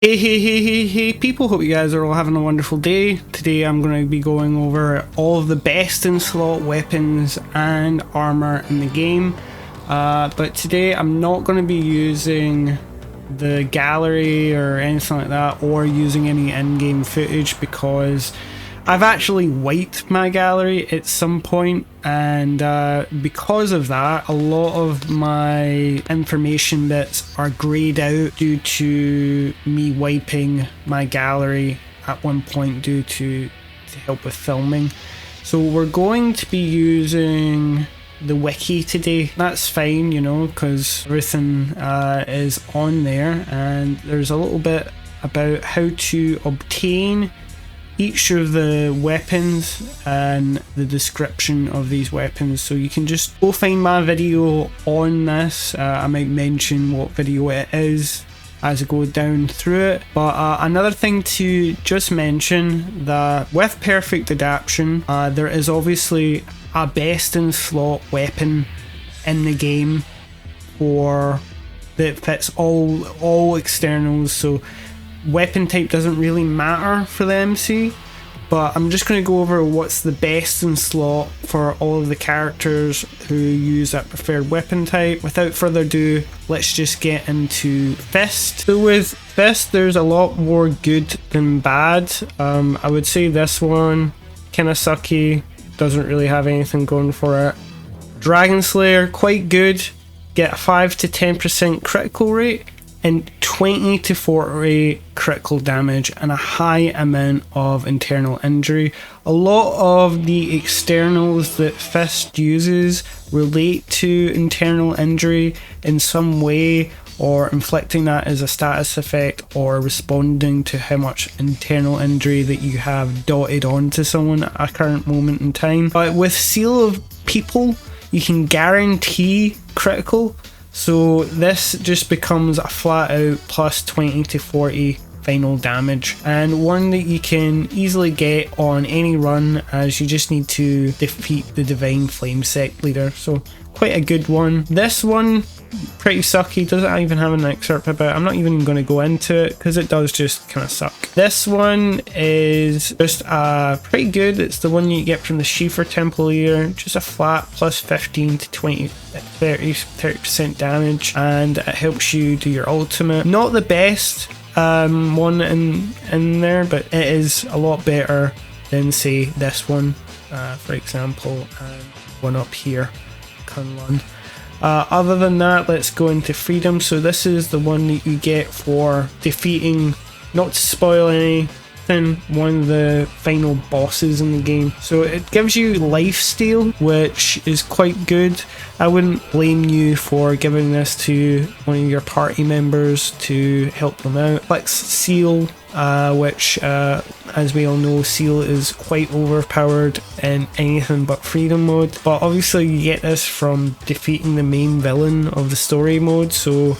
Hey people, hope you guys are all having a wonderful day. Today I'm going to be going over all of the best in slot weapons and armor in the game. But today I'm not going to be using the gallery or anything like that, or using any in-game footage, because I've actually wiped my gallery at some point, and because of that, a lot of my information bits are greyed out due to me wiping my gallery at one point due to help with filming. So we're going to be using the wiki today. That's fine, you know, because everything is on there, and there's a little bit about how to obtain each of the weapons and the description of these weapons. So you can just go find my video on this. I might mention what video it is as I go down through it. But another thing to just mention, that with perfect adaptation, there is obviously a best in slot weapon in the game that fits all externals. So weapon type doesn't really matter for the MC, but I'm just going to go over what's the best in slot for all of the characters who use that preferred weapon type. Without further ado, let's just get into Fist. So with Fist, there's a lot more good than bad. I would say this one kinda sucky, doesn't really have anything going for it. Dragon Slayer, quite good, get a 5 to 10% critical rate and 20 to 40 critical damage and a high amount of internal injury. A lot of the externals that Fist uses relate to internal injury in some way, or inflicting that as a status effect, or responding to how much internal injury that you have dotted onto someone at a current moment in time. But with Seal of People, you can guarantee critical. So this just becomes a flat out plus 20 to 40 final damage, and one that you can easily get on any run, as you just need to defeat the Divine Flame Sect leader. So quite a good one. This one, pretty sucky, doesn't even have an excerpt about it. I'm not even going to go into it because it does just kind of suck. This one is just pretty good. It's the one you get from the Schiefer Temple Leader, just a flat plus 15 to 20 30% damage, and it helps you do your ultimate. Not the best one in there, but it is a lot better than, say, this one, for example, and one up here, Kunlun. Other than that, let's go into Freedom. So this is the one that you get for defeating, not to spoil anything, one of the final bosses in the game. So it gives you lifesteal, which is quite good. I wouldn't blame you for giving this to one of your party members to help them out. Flex Seal, which as we all know, Seal is quite overpowered in anything but Freedom mode, but obviously you get this from defeating the main villain of the story mode, so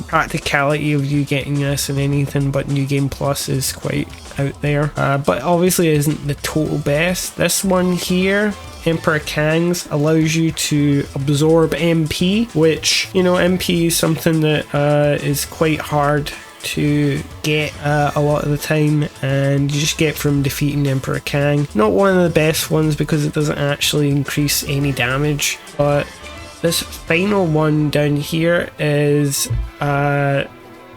practicality of you getting this in anything but New Game Plus is quite out there, but obviously isn't the total best. This one here, Emperor Kang's, allows you to absorb MP, which, you know, MP is something that is quite hard to get a lot of the time, and you just get from defeating Emperor Kang. Not one of the best ones because it doesn't actually increase any damage, but this final one down here is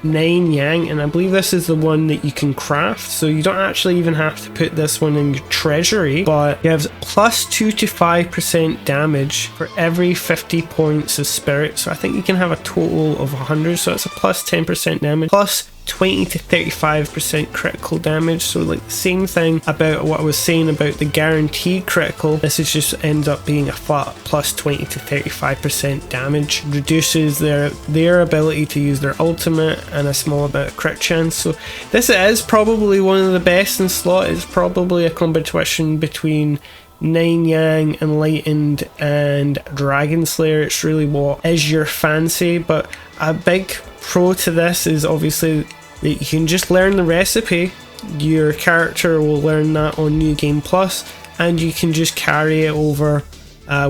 9 Yang, and I believe this is the one that you can craft, so you don't actually even have to put this one in your treasury, but it gives plus 2 to 5% damage for every 50 points of spirit. So I think you can have a total of 100, so it's a plus 10% damage, plus 20 to 35% critical damage. So like the same thing about what I was saying about the guaranteed critical, this is just ends up being a flat plus 20 to 35% damage. Reduces their ability to use their ultimate and a small amount of crit chance. So this is probably one of the best in slot. It's probably a competition between 9 Yang, Enlightened, and Dragon Slayer. It's really what is your fancy, but a big pro to this is obviously that you can just learn the recipe. Your character will learn that on New Game Plus, and you can just carry it over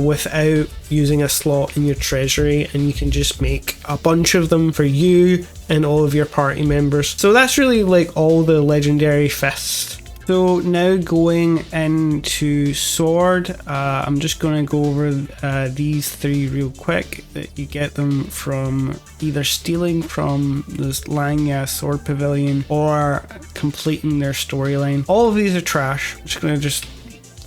without using a slot in your treasury, and you can just make a bunch of them for you and all of your party members. So that's really like all the legendary fists. So now going into sword, I'm just going to go over these three real quick. That you get them from either stealing from this Lanya sword pavilion or completing their storyline. All of these are trash. I'm just going to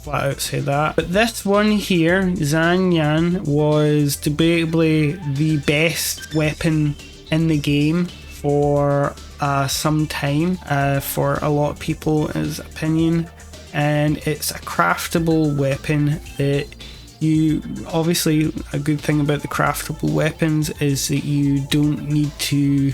flat out say that. But this one here, Zanyan, was debatably the best weapon in the game for some time, for a lot of people's opinion, and it's a craftable weapon that you obviously, a good thing about the craftable weapons is that you don't need to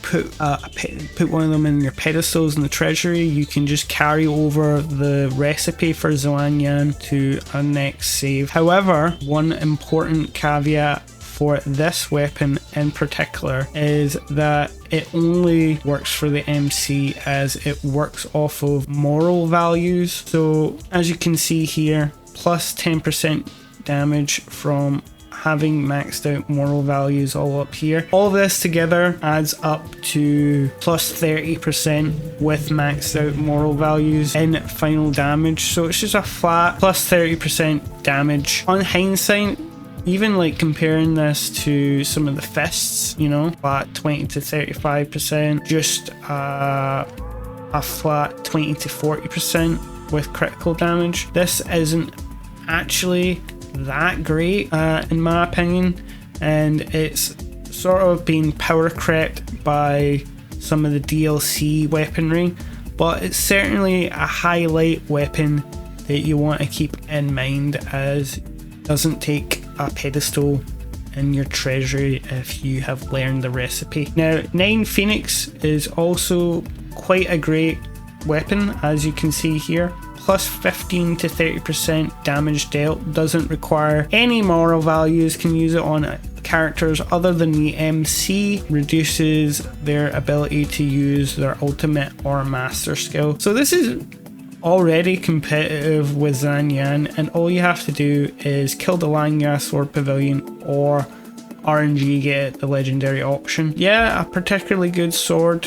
put one of them in your pedestals in the treasury. You can just carry over the recipe for Zoanyan to a next save. However, one important caveat for this weapon in particular is that it only works for the MC, as it works off of moral values. So as you can see here, plus 10% damage from having maxed out moral values all up here. All this together adds up to plus 30% with maxed out moral values in final damage. So it's just a flat plus 30% damage. On hindsight, even like comparing this to some of the fists, you know, flat 20 to 35%, just a flat 20 to 40% with critical damage. This isn't actually that great in my opinion, and it's sort of been power crept by some of the DLC weaponry, but it's certainly a highlight weapon that you want to keep in mind, as it doesn't take a pedestal in your treasury if you have learned the recipe. Now 9 Phoenix is also quite a great weapon, as you can see here. Plus 15 to 30% damage dealt, doesn't require any moral values, can use it on characters other than the MC, reduces their ability to use their ultimate or master skill. So this is already competitive with Zanyan, and all you have to do is kill the Lanya Sword Pavilion or RNG get the legendary option. Yeah, a particularly good sword,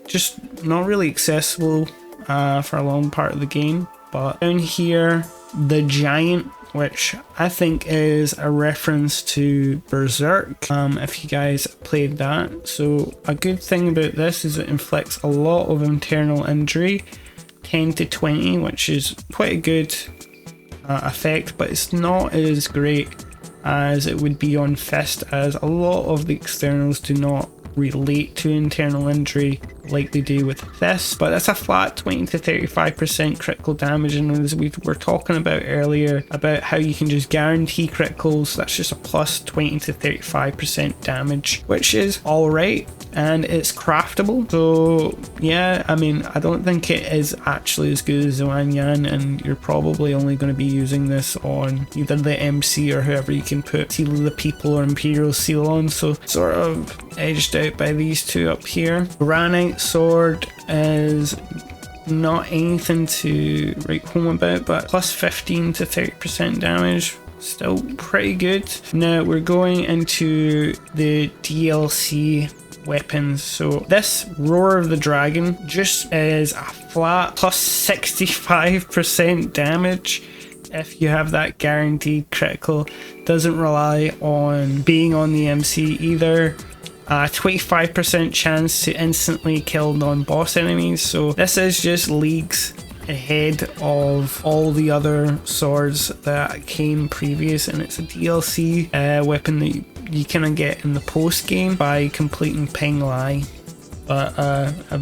just not really accessible for a long part of the game. But down here, the Giant, which I think is a reference to Berserk, if you guys played that. So a good thing about this is it inflicts a lot of internal injury, 10 to 20, which is quite a good effect, but it's not as great as it would be on Fist, as a lot of the externals do not relate to internal injury like they do with this. But that's a flat 20 to 35% critical damage, and as we were talking about earlier about how you can just guarantee criticals, that's just a plus 20 to 35% damage, which is alright, and it's craftable. So yeah, I mean, I don't think it is actually as good as Zoanyan, and you're probably only going to be using this on either the MC or whoever you can put Seal of the People or Imperial Seal on, so sort of edged out by these two up here. Granite sword is not anything to write home about, but plus 15 to 30% damage, still pretty good. Now we're going into the DLC weapons. So this Roar of the Dragon just is a flat plus 65% damage if you have that guaranteed critical. Doesn't rely on being on the MC either. 25% chance to instantly kill non-boss enemies, so this is just leagues ahead of all the other swords that came previous, and it's a DLC weapon that you kind of get in the post game by completing Ping Lai. But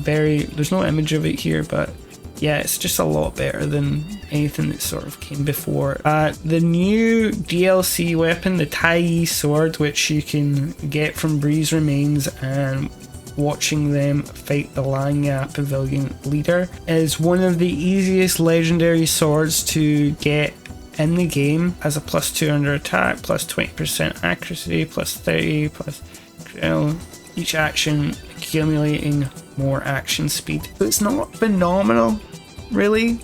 there's no image of it here, but yeah, it's just a lot better than anything that sort of came before. The new DLC weapon, the Tai sword, which you can get from Breeze Remains and watching them fight the Lanya Pavilion leader, is one of the easiest legendary swords to get in the game, as a plus 200 attack, plus 20% accuracy, plus 30, plus each action accumulating more action speed. So it's not phenomenal really,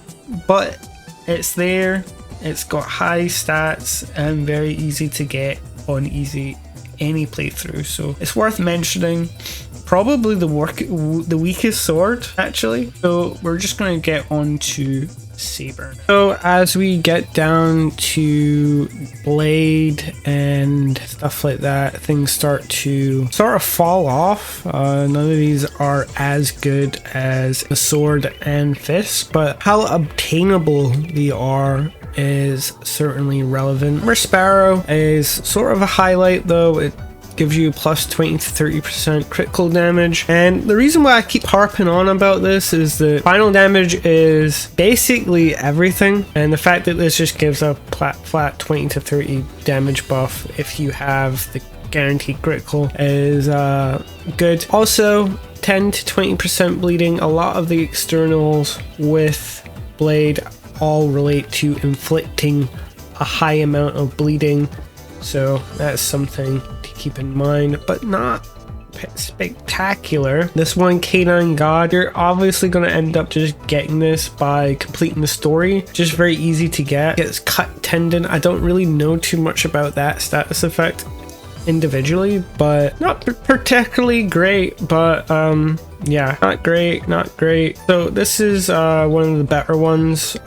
but it's there It's got high stats and very easy to get on any playthrough, so it's worth mentioning. Probably the weakest sword, actually. So we're just going to get on to Saber. So as we get down to Blade and stuff like that, things start to sort of fall off. None of these are as good as the sword and fist, but how obtainable they are is certainly relevant. Saber Sparrow is sort of a highlight though. It gives you plus 20 to 30% critical damage, and the reason why I keep harping on about this is that final damage is basically everything, and the fact that this just gives a flat 20 to 30 damage buff if you have the guaranteed critical is good. Also 10 to 20% bleeding. A lot of the externals with Blade all relate to inflicting a high amount of bleeding, so that's something to keep in mind, but not spectacular. This one, Canine God, you're obviously going to end up just getting this by completing the story. Just very easy to get. Gets cut tendon. I don't really know too much about that status effect individually, but not particularly great, but yeah, not great. So this is one of the better ones.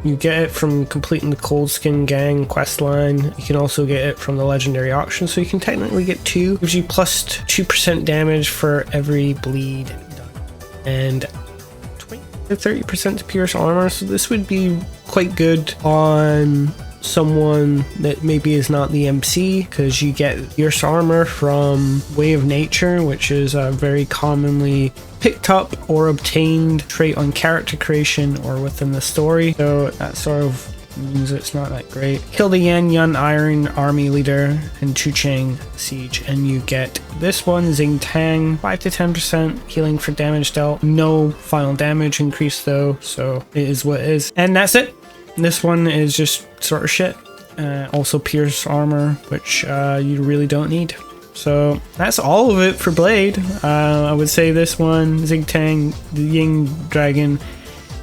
You get it from completing the Cold Skin Gang questline. You can also get it from the legendary auction, so you can technically get 2. Gives you plus 2% damage for every bleed done, and 20 to 30% to pierce armor. So this would be quite good on someone that maybe is not the MC, because you get pierce armor from Way of Nature, which is a very commonly picked up or obtained trait on character creation or within the story, so that sort of means it's not that great. Kill the Yan Yun Iron Army Leader in Chuchang Siege, and you get this one, Xing Tang, 5 to 10% healing for damage dealt. No final damage increase though, so it is what it is. And that's it. This one is just sort of shit. Also pierce armor, which you really don't need. So that's all of it for Blade. I would say this one, Xing Tang, the Ying Dragon,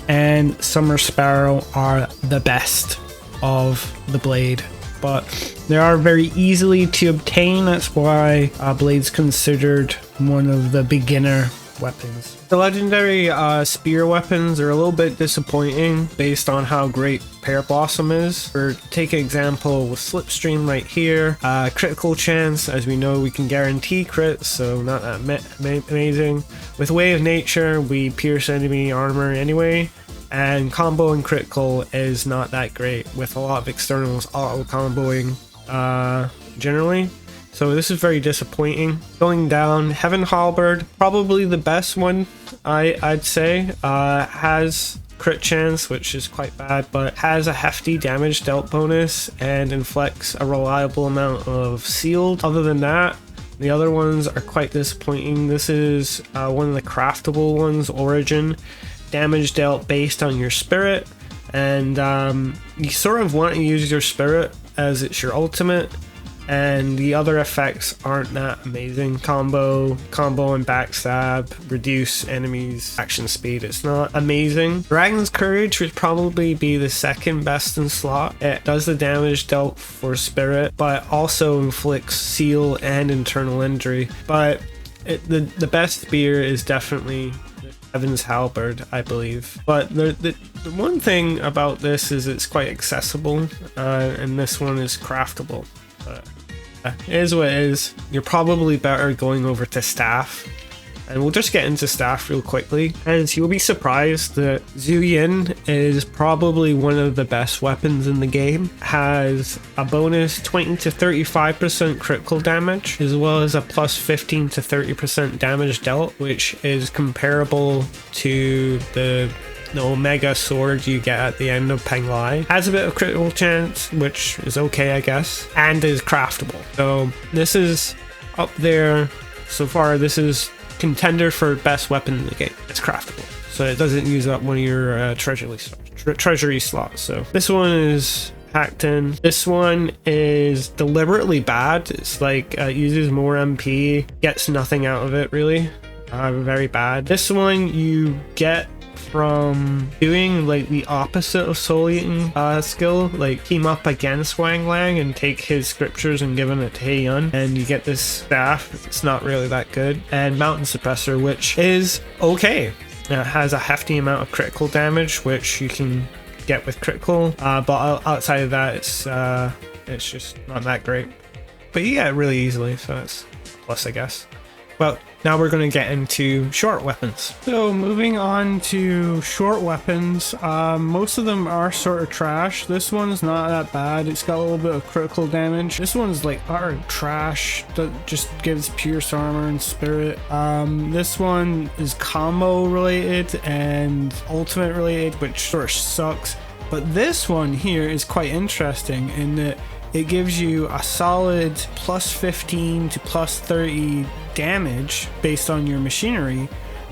and Saber Sparrow are the best of the Blade, but they are very easily to obtain. That's why Blade's considered one of the beginner weapons. The legendary spear weapons are a little bit disappointing based on how great Pear Blossom is. For take an example with Slipstream right here, critical chance, as we know we can guarantee crits, so not that amazing. With Way of Nature we pierce enemy armor anyway, and combo and critical is not that great, with a lot of externals auto comboing generally. So this is very disappointing. Going down, Heaven Halberd, probably the best one, I'd say. Has crit chance, which is quite bad, but has a hefty damage dealt bonus and inflicts a reliable amount of sealed. Other than that, the other ones are quite disappointing. This is one of the craftable ones, Origin. Damage dealt based on your spirit, and you sort of want to use your spirit as it's your ultimate, and the other effects aren't that amazing. Combo and backstab, reduce enemies action speed. It's not amazing. Dragon's Courage would probably be the second best in slot. It does the damage dealt for spirit, but also inflicts seal and internal injury. But the best spear is definitely Heaven's Halberd, I believe. But the one thing about this is it's quite accessible, and this one is craftable. But it is what it is. You're probably better going over to Staff, and we'll just get into Staff real quickly, as you'll be surprised that Zhu Yin is probably one of the best weapons in the game. Has a bonus 20 to 35% critical damage, as well as a plus 15 to 30% damage dealt, which is comparable to the Omega sword you get at the end of Peng Lai. Has a bit of critical chance, which is okay, I guess, and is craftable. So this is up there so far. This is contender for best weapon in the game. It's craftable, so it doesn't use up one of your treasury slots. So this one is hacked in. This one is deliberately bad. It's like uses more MP, gets nothing out of it really. Very bad. This one you get from doing like the opposite of Soul Eating skill, like team up against Wang Lang and take his scriptures and giving it to Hei Yun, and you get this staff. It's not really that good. And Mountain Suppressor, which is okay. It has a hefty amount of critical damage, which you can get with critical, but outside of that, it's just not that great. But you get it really easily, so it's a plus, I guess. Well, now we're going to get into short weapons. So moving on to short weapons, most of them are sort of trash. This one's not that bad. It's got a little bit of critical damage. This one's like utter trash that just gives pierce armor and spirit. This one is combo related and ultimate related, which sort of sucks. But this one here is quite interesting in that it gives you a solid plus 15 to plus 30 damage based on your machinery,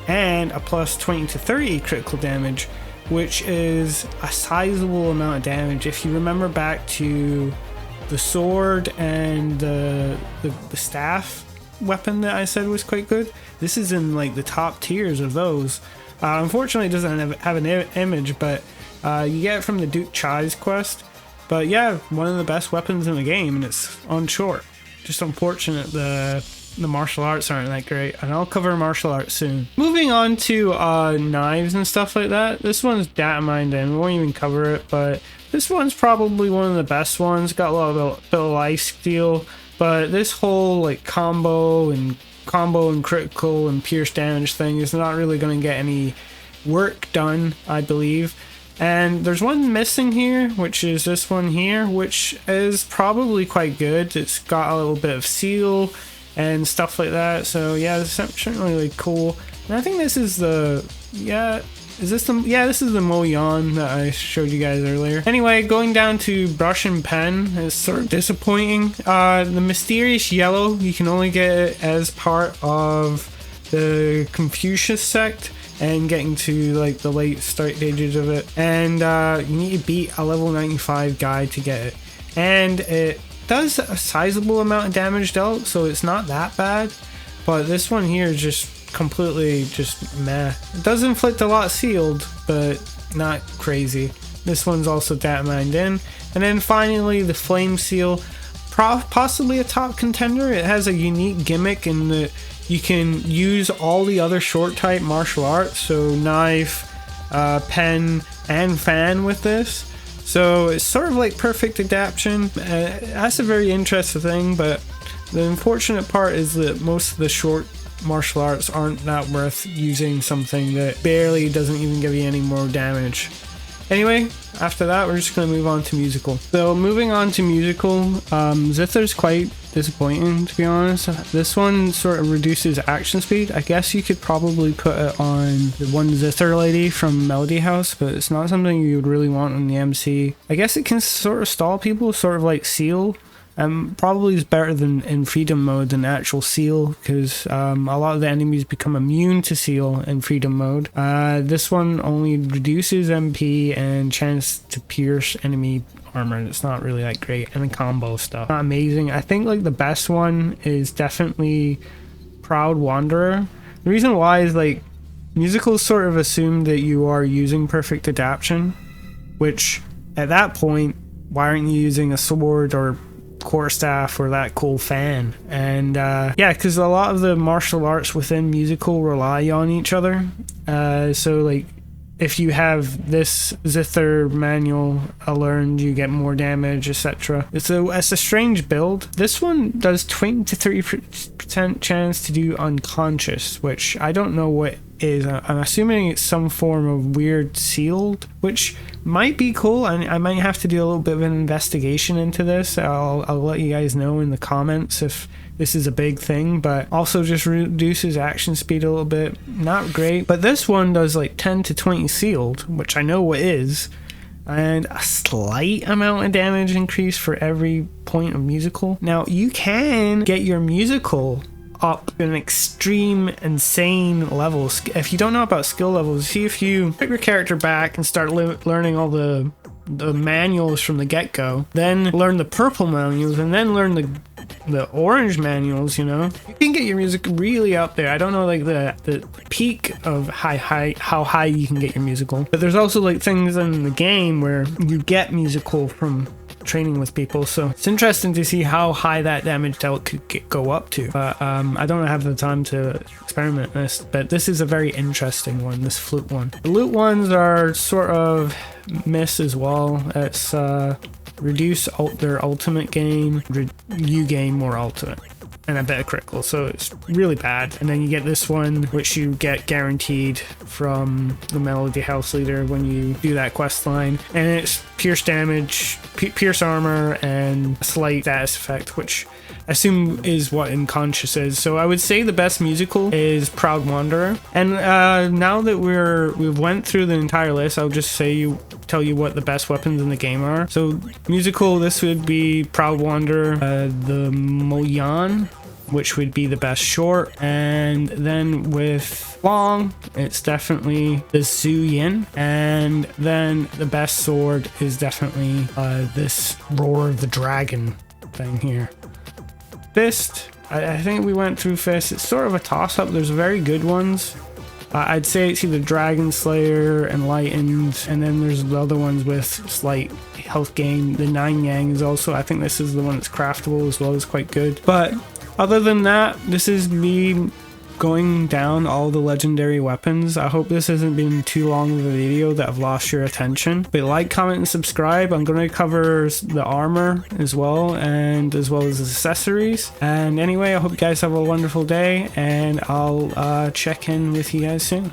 and a plus 20 to 30 critical damage, which is a sizable amount of damage. If you remember back to the sword and the staff weapon that I said was quite good, this is in like the top tiers of those. Unfortunately, it doesn't have an image, but you get it from the Duke Chai's quest. But yeah, one of the best weapons in the game, and it's on short. Just unfortunate the martial arts aren't that great, and I'll cover martial arts soon. Moving on to knives and stuff like that. This one's data mined in, we won't even cover it, but this one's probably one of the best ones. Got a lot of bit of life steal, but this whole like combo and critical and pierce damage thing is not really going to get any work done, I believe. And there's one missing here, which is this one here, which is probably quite good. It's got a little bit of seal and stuff like that. So yeah, it's certainly really cool. And I think this is the, this is the Mo Yan that I showed you guys earlier. Anyway, going down to brush and pen is sort of disappointing. The mysterious yellow, you can only get it as part of the Confucius sect, and getting to like the late stages of it, and you need to beat a level 95 guy to get it, and it does a sizable amount of damage dealt, so it's not that bad. But this one here is just completely just meh. It does inflict a lot sealed, but not crazy. This one's also data mined in. And then finally the flame seal, possibly a top contender. It has a unique gimmick in that you can use all the other short type martial arts, so knife, pen, and fan with this. So it's sort of like perfect adaptation. That's a very interesting thing, but the unfortunate part is that most of the short martial arts aren't that worth using something that barely doesn't even give you any more damage. Anyway, after that, we're just going to move on to musical. So moving on to musical, Zither's quite disappointing, to be honest. This one sort of reduces action speed. I guess you could probably put it on the one Zither lady from Melody House, but it's not something you would really want on the MC. I guess it can sort of stall people, sort of like Seal. Probably is better than in freedom mode than actual seal, because a lot of the enemies become immune to seal in freedom mode. This one only reduces MP and chance to pierce enemy armor. It's not really that great, and the combo stuff not amazing. I think like the best one is definitely Proud Wanderer. The reason why is like musicals sort of assume that you are using perfect adaptation, which at that point, why aren't you using a sword or quarterstaff or that cool fan? And yeah, because a lot of the martial arts within musical rely on each other, so like if you have this Zither manual learned, you get more damage, etc. It's a strange build. This one does 20 to 30% chance to do unconscious, which I don't know what is. I'm assuming it's some form of weird sealed, which might be cool, and I might have to do a little bit of an investigation into this. I'll let you guys know in the comments if this is a big thing, but also just reduces action speed a little bit. Not great, but this one does like 10 to 20 sealed, which I know what is, and a slight amount of damage increase for every point of musical. Now you can get your musical up an extreme insane levels. If you don't know about skill levels, see if you put your character back and start learning all the manuals from the get-go, then learn the purple manuals, and then learn the the orange manuals, you know. You can get your music really up there. I don't know like the peak of how high you can get your musical, but there's also like things in the game where you get musical from training with people, so it's interesting to see how high that damage dealt could go up to, but I don't have the time to experiment this. But this is a very interesting one, this flute one. The loot ones are sort of miss as well. It's reduce their ultimate gain, you gain more ultimate, and a bit of critical, so it's really bad. And then you get this one, which you get guaranteed from the Melody House Leader when you do that quest line, and it's pierce damage, pierce armor, and a slight status effect, which I assume is what Unconscious is. So I would say the best musical is Proud Wanderer. And now that we've went through the entire list, I'll just tell you what the best weapons in the game are. So musical, this would be Proud Wanderer, the Moyan, which would be the best short, and then with long, it's definitely the Zhu Yin, and then the best sword is definitely this Roar of the Dragon thing here. Fist, I think we went through Fist. It's sort of a toss-up. There's very good ones. I'd say it's either Dragon Slayer, Enlightened, and then there's the other ones with slight health gain. The Nine Yang is also, I think this is the one that's craftable as well, is quite good. But other than that, this is me going down all the legendary weapons. I hope this hasn't been too long of a video that I've lost your attention. But like, comment, and subscribe. I'm going to cover the armor as well, and as well as accessories. And anyway, I hope you guys have a wonderful day, and I'll check in with you guys soon.